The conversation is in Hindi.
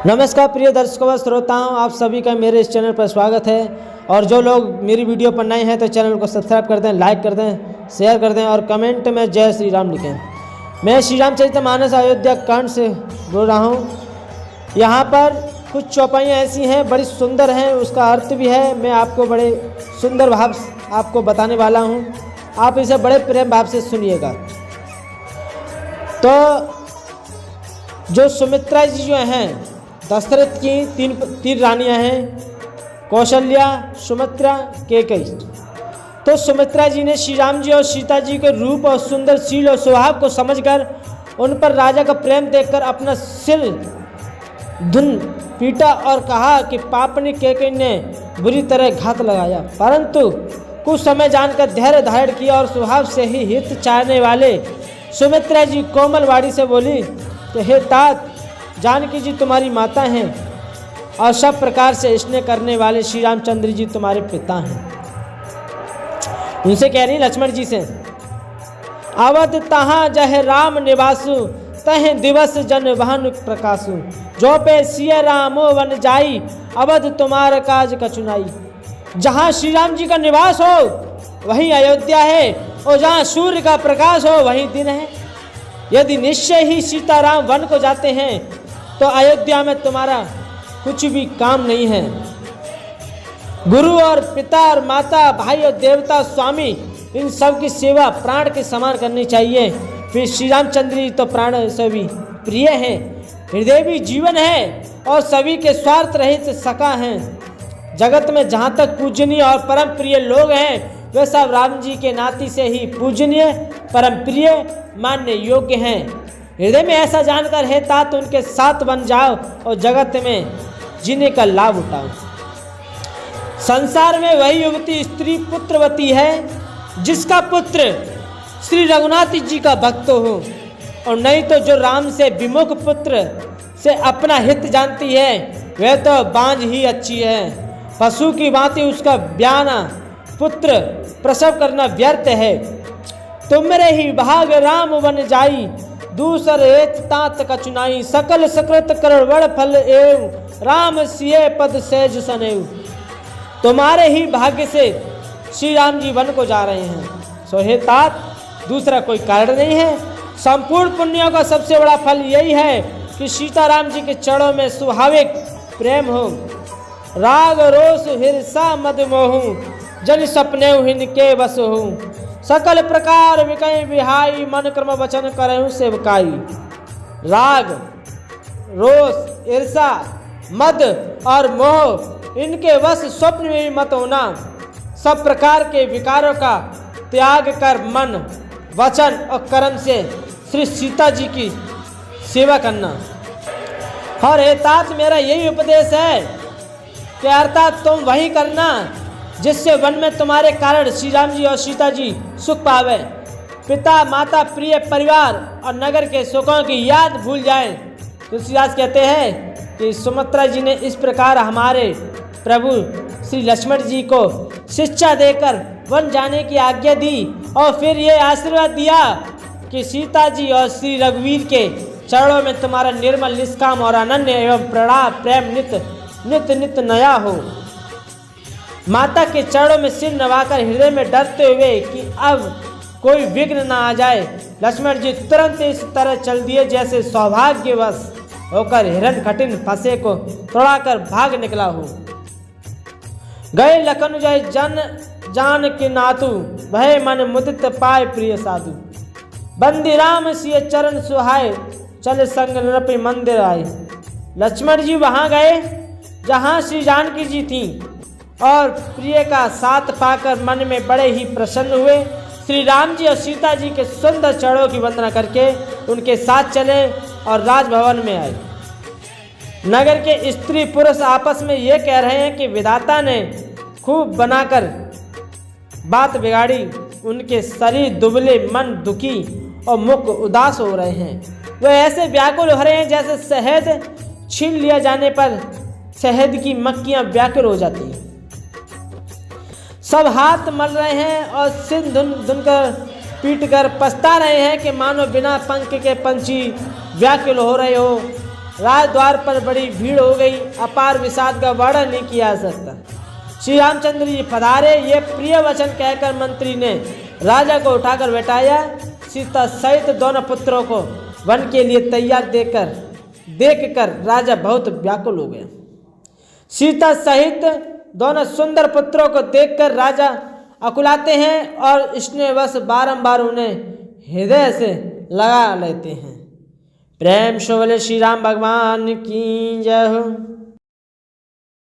नमस्कार प्रिय दर्शकों व श्रोताओं, आप सभी का मेरे इस चैनल पर स्वागत है। और जो लोग मेरी वीडियो पर नए हैं तो चैनल को सब्सक्राइब कर दें, लाइक कर दें, शेयर कर दें और कमेंट में जय श्री राम लिखें। मैं श्री रामचरितमानस अयोध्या कांड से बोल रहा हूँ। यहाँ पर कुछ चौपाइयाँ ऐसी हैं, बड़ी सुंदर हैं, उसका अर्थ भी है। मैं आपको बड़े सुंदर भाव आपको बताने वाला हूँ, आप इसे बड़े प्रेम भाव से सुनिएगा। तो जो सुमित्रा जी जो हैं, दशरथ की तीन रानियां हैं, कौशल्या, सुमित्रा, कैकेयी। तो सुमित्रा जी ने श्री राम जी और सीता जी के रूप और सुंदर शील और स्वभाव को समझकर उन पर राजा का प्रेम देखकर अपना सिर धुन पीटा और कहा कि पापनी कैकेयी ने बुरी तरह घात लगाया। परंतु कुछ समय जानकर धैर्य धारण किया और स्वभाव से ही हित चाहने वाले सुमित्रा जी कोमल वाणी से बोली कि हे तात, जानकी जी तुम्हारी माता हैं और सब प्रकार से स्नेह करने वाले श्री रामचंद्र जी तुम्हारे पिता हैं। उनसे कह रही लक्ष्मण जी से, अवध तहाँ जह राम निवासु, तह दिवस जन भानु प्रकाशु। जो पे सिय रामो वन जाई, अवध तुम्हारा काज कछुनाई। जहाँ श्री राम जी का निवास हो वहीं अयोध्या है, और जहाँ सूर्य का प्रकाश हो वहीं दिन है। यदि निश्चय ही सीताराम वन को जाते हैं तो अयोध्या में तुम्हारा कुछ भी काम नहीं है। गुरु और पिता और माता, भाई और देवता, स्वामी, इन सब की सेवा प्राण के समान करनी चाहिए। फिर श्री रामचंद्र जी तो प्राण से भी प्रिय हैं, हृदय भी जीवन है और सभी के स्वार्थ रहित सखा हैं। जगत में जहाँ तक पूजनीय और परम प्रिय लोग हैं वे सब राम जी के नाती से ही पूजनीय, परम प्रिय, मानने योग्य हैं। हृदय में ऐसा जानकर है तात उनके साथ बन जाओ और जगत में जीने का लाभ उठाओ। संसार में वही युवती स्त्री पुत्रवती है जिसका पुत्र श्री रघुनाथ जी का भक्त हो, और नहीं तो जो राम से विमुख पुत्र से अपना हित जानती है वह तो बांझ ही अच्छी है। पशु की भांति उसका ब्याना पुत्र प्रसव करना व्यर्थ है। तुमरे ही भाग राम बन जाई, दूसर एक तात कचुनाई। सकल सकृत करवड़ फल एव, राम सिए पद सेज सनेव। तुम्हारे ही भाग्य से श्री राम जी वन को जा रहे हैं, सो हे तात, दूसरा कोई कारण नहीं है। संपूर्ण पुण्यों का सबसे बड़ा फल यही है कि सीताराम जी के चरणों में स्वाभाविक प्रेम हो। राग रोष हिरसा मद मोहू, जन सपने हिनके बस हो। सकल प्रकार विकय विहाई, मन क्रम वचन करहु सेवकाई। राग, रोष, ईर्षा, मद और मोह, इनके वश स्वप्न में मत होना। सब प्रकार के विकारों का त्याग कर मन, वचन और कर्म से श्री सीता जी की सेवा करना। और हे तात, मेरा यही उपदेश है कि अर्थात तुम वही करना जिससे वन में तुम्हारे कारण श्री राम जी और सीता जी सुख पावे। पिता, माता, प्रिय परिवार और नगर के सुखों की याद भूल जाएं। तुलसीदास कहते हैं कि सुमित्रा जी ने इस प्रकार हमारे प्रभु श्री लक्ष्मण जी को शिक्षा देकर वन जाने की आज्ञा दी और फिर ये आशीर्वाद दिया कि सीता जी और श्री रघुवीर के चरणों में तुम्हारा निर्मल, निष्काम और अनन्य एवं प्रणाम प्रेम नित नया हो। माता के चरणों में सिर नवाकर हृदय में डरते हुए कि अब कोई विघ्न न आ जाए, लक्ष्मण जी तुरंत इस तरह चल दिए जैसे सौभाग्यवश होकर हिरण कठिन फंसे को तोड़ाकर भाग निकला हो। गए लखन जय जन जान के नातु, भय मन मुदित पाए प्रिय साधु। बंदी राम सिय चरण सुहाए, चल संग नृप मंदिर आए। लक्ष्मण जी वहाँ गए जहाँ श्री जानकी जी थी और प्रिय का साथ पाकर मन में बड़े ही प्रसन्न हुए। श्री राम जी और सीता जी के सुंदर चरणों की वंदना करके उनके साथ चले और राजभवन में आए। नगर के स्त्री पुरुष आपस में ये कह रहे हैं कि विधाता ने खूब बनाकर बात बिगाड़ी। उनके शरीर दुबले, मन दुखी और मुख उदास हो रहे हैं। वे ऐसे व्याकुल हो रहे हैं जैसे शहद छीन लिया जाने पर शहद की मक्खियाँ व्याकुल हो जाती हैं। सब हाथ मल रहे हैं और सिर धुन कर पीट कर पछता रहे हैं कि मानो बिना पंख के पंछी व्याकुल हो रहे हो। राजद्वार पर बड़ी भीड़ हो गई। अपार विषाद का वर्णन नहीं किया जा सकता। श्री रामचंद्र जी पधारे, ये प्रिय वचन कहकर मंत्री ने राजा को उठाकर बैठाया। सीता सहित दोनों पुत्रों को वन के लिए तैयार देखकर राजा बहुत व्याकुल हो गया। सीता सहित दोनों सुंदर पुत्रों को देखकर राजा अकुलाते हैं और स्नेहवश बारंबार उन्हें हृदय से लगा लेते हैं। प्रेम से बोले श्री राम भगवान की जय हो।